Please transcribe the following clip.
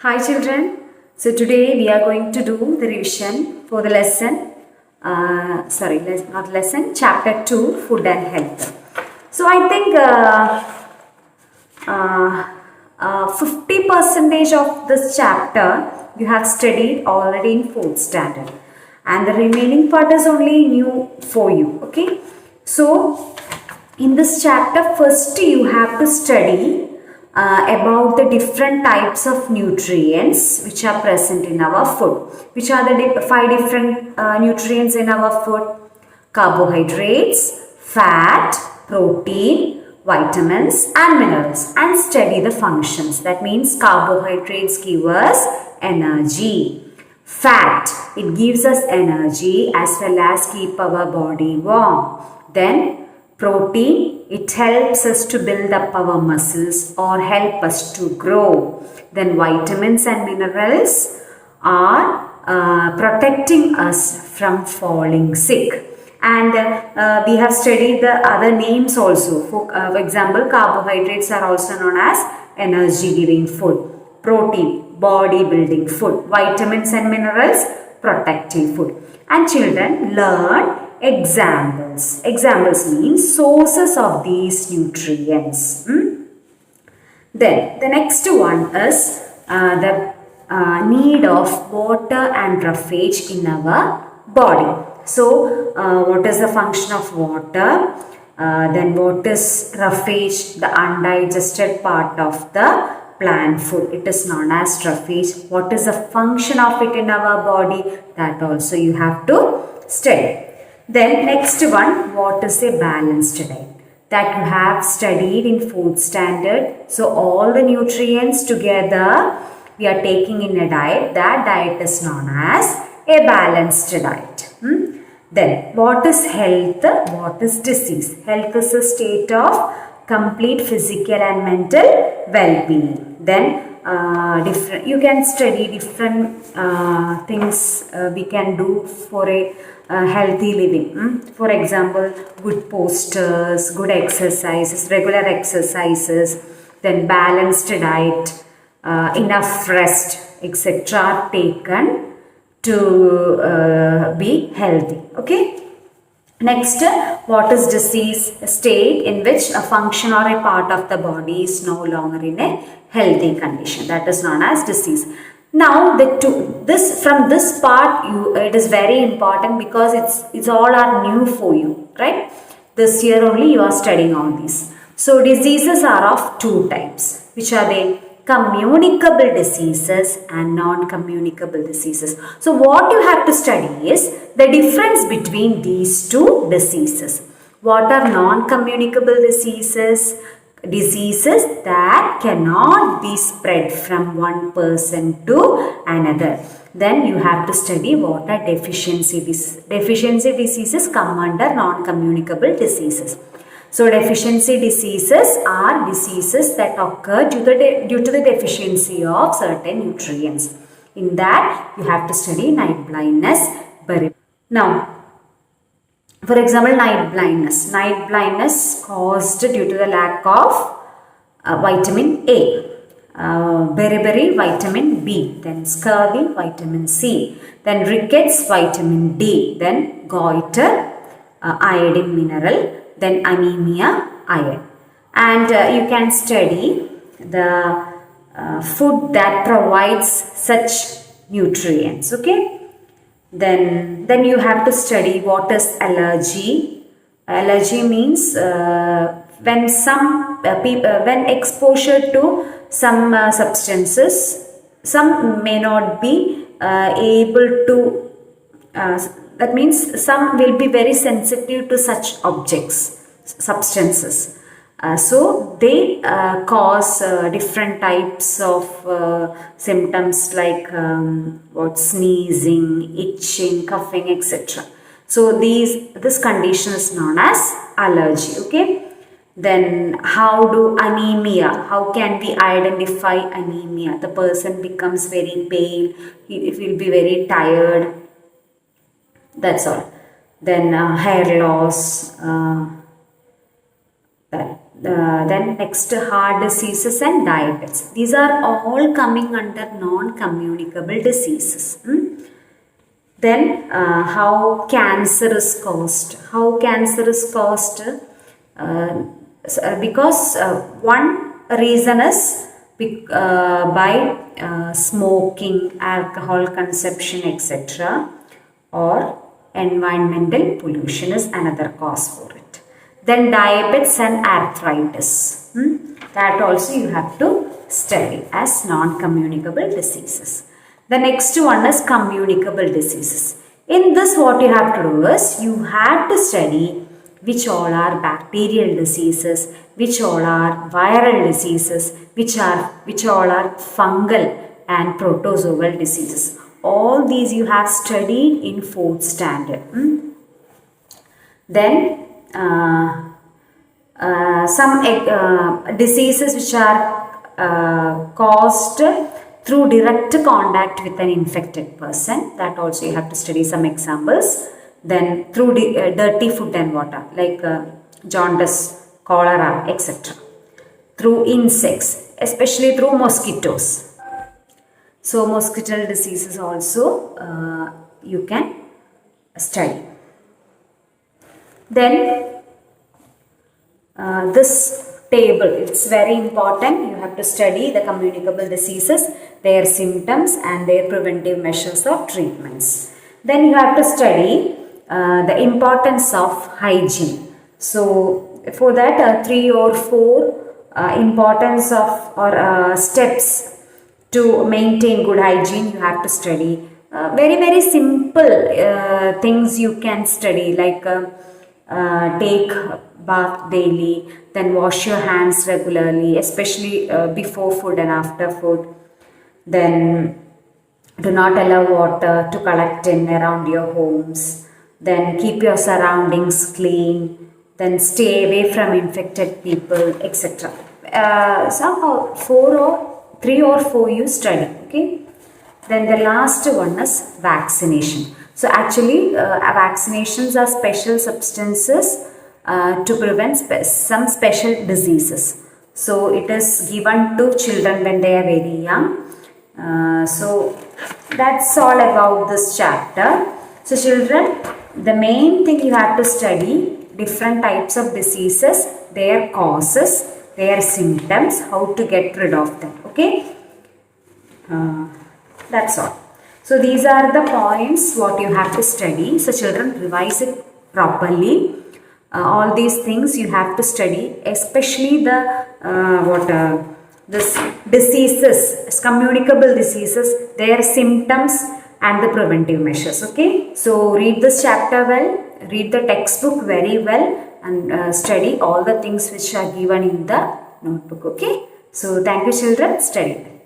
Hi children, so today we are going to do the revision for the lesson, chapter 2, food and health. So I think 50% of this chapter you have studied already in 4th standard and the remaining part is only new for you, okay. So in this chapter first you have to study about the different types of nutrients which are present in our food. Which are the 5 different nutrients in our food? Carbohydrates, fat, protein, vitamins and minerals, and study the functions. That means carbohydrates give us energy. Fat, it gives us energy as well as keep our body warm. Then protein, it helps us to build up our muscles or help us to grow. Then vitamins and minerals are protecting us from falling sick. And we have studied the other names also. For example, carbohydrates are also known as energy giving food. Protein, body building food. Vitamins and minerals, protective food. And children learn examples. Examples means sources of these nutrients. Then the next one is the need of water and roughage in our body. So what is the function of water? Then what is roughage? The undigested part of the plant food. It is known as roughage. What is the function of it in our body? That also you have to study. Then next one, what is a balanced diet? That you have studied in 4th standard. So all the nutrients together we are taking in a diet. That diet is known as a balanced diet. Then what is health? What is disease? Health is a state of complete physical and mental well-being. Then you can study different things we can do for a healthy living. For example, good postures, good exercises, regular exercises, then balanced diet, enough rest, etc. are taken to be healthy. Okay. Next, what is disease? A state in which a function or a part of the body is no longer in a healthy condition. That is known as disease. Now, from this part, it is very important because it's all are new for you, right? This year only you are studying all these. So, diseases are of 2 types. Which are they? Communicable diseases and non-communicable diseases. So what you have to study is the difference between these 2 diseases. What are non-communicable diseases? Diseases that cannot be spread from one person to another. Then you have to study what are deficiency diseases. Deficiency diseases come under non-communicable diseases. So deficiency diseases are diseases that occur due to the deficiency of certain nutrients. In that you have to study night blindness. Now, for example, night blindness. Night blindness caused due to the lack of vitamin A. Beriberi, vitamin B. Then scurvy, vitamin C. Then rickets, vitamin D. Then goiter, iodine mineral. Then anemia, iron. And you can study the food that provides such nutrients. Okay. Then you have to study what is allergy. Allergy means when some when exposure to some substances, some may not be able to. That means some will be very sensitive to such objects, substances. So they cause different types of symptoms like sneezing, itching, coughing, etc. So this condition is known as allergy. Okay. Then how can we identify anemia? The person becomes very pale, he will be very tired. That's all. Then hair loss, then next, heart diseases and diabetes. These are all coming under non-communicable diseases. Then how cancer is caused. How cancer is caused? Because one reason is by smoking, alcohol consumption, etc. or environmental pollution is another cause for it. Then diabetes and arthritis. That also you have to study as non-communicable diseases. The next one is communicable diseases. In this, what you have to do is you have to study which all are bacterial diseases, which all are viral diseases, which all are fungal and protozoal diseases. All these you have studied in 4th standard. Then some diseases which are caused through direct contact with an infected person. That also you have to study some examples. Then through dirty food and water like jaundice, cholera, etc. Through insects, especially through mosquitoes. So mosquitoid diseases also you can study. Then this table, it's very important. You have to study the communicable diseases, their symptoms and their preventive measures or treatments. Then you have to study the importance of hygiene. So for that 3 or 4 importance of or steps to maintain good hygiene you have to study. Very simple things you can study like take bath daily, then wash your hands regularly, especially before food and after food. Then do not allow water to collect in around your homes. Then keep your surroundings clean. Then stay away from infected people, etc. Somehow 3 or 4 you study. Okay. Then the last one is vaccination. So actually vaccinations are special substances to prevent some special diseases. So it is given to children when they are very young. So that's all about this chapter. So children, the main thing you have to study different types of diseases, their causes, their symptoms, how to get rid of them. Okay. That's all. So these are the points what you have to study. So children, revise it properly. All these things you have to study, especially the this diseases, communicable diseases, their symptoms and the preventive measures. Okay. So read this chapter well, read the textbook very well and study all the things which are given in the notebook. Okay. So thank you children, study well.